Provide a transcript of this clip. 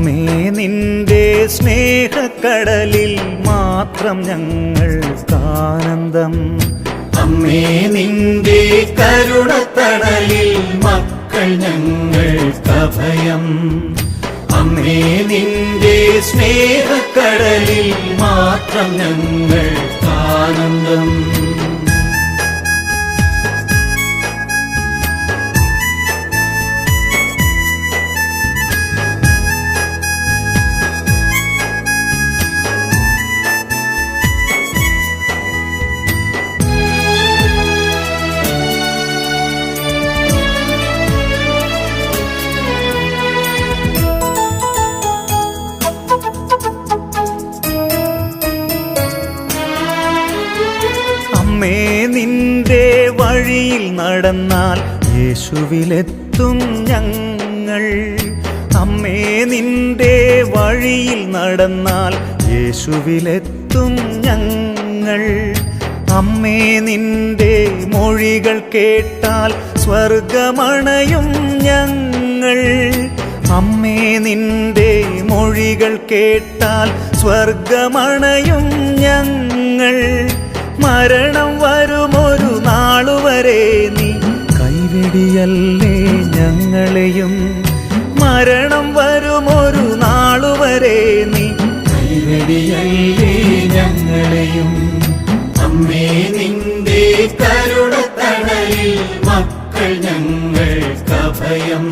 അമ്മേ നിന്റെ സ്നേഹക്കടലിൽ മാത്രം ഞങ്ങൾക്കാനന്ദം. അമ്മേ നിന്റെ കരുണത്തണലിൽ മക്കൾ ഞങ്ങൾക്കഭയം. അമ്മേ നിന്റെ സ്നേഹക്കടലിൽ മാത്രം ഞങ്ങൾക്കാനന്ദം. അമ്മേ നിന്റെ വഴിയിൽ നടന്നാൽ യേശുവിലെത്തും ഞങ്ങൾ. അമ്മേ നിന്റെ വഴിയിൽ നടന്നാൽ യേശുവിലെത്തും ഞങ്ങൾ. അമ്മേ നിന്റെ മൊഴികൾ കേട്ടാൽ സ്വർഗമണയും ഞങ്ങൾ. അമ്മേ നിന്റെ മൊഴികൾ കേട്ടാൽ സ്വർഗമണയും ഞങ്ങൾ. മരണം വരുമൊരു നാളുവരെ നീ കൈവെടിയല്ലേ ഞങ്ങളെയും. മരണം വരുമൊരു നാളുവരെ നീ കൈവെടിയല്ലേ ഞങ്ങളെയും. അമ്മേ നിന്റെ കരുണത്തണലിൽ മക്കൾ ഞങ്ങൾക്കഭയം.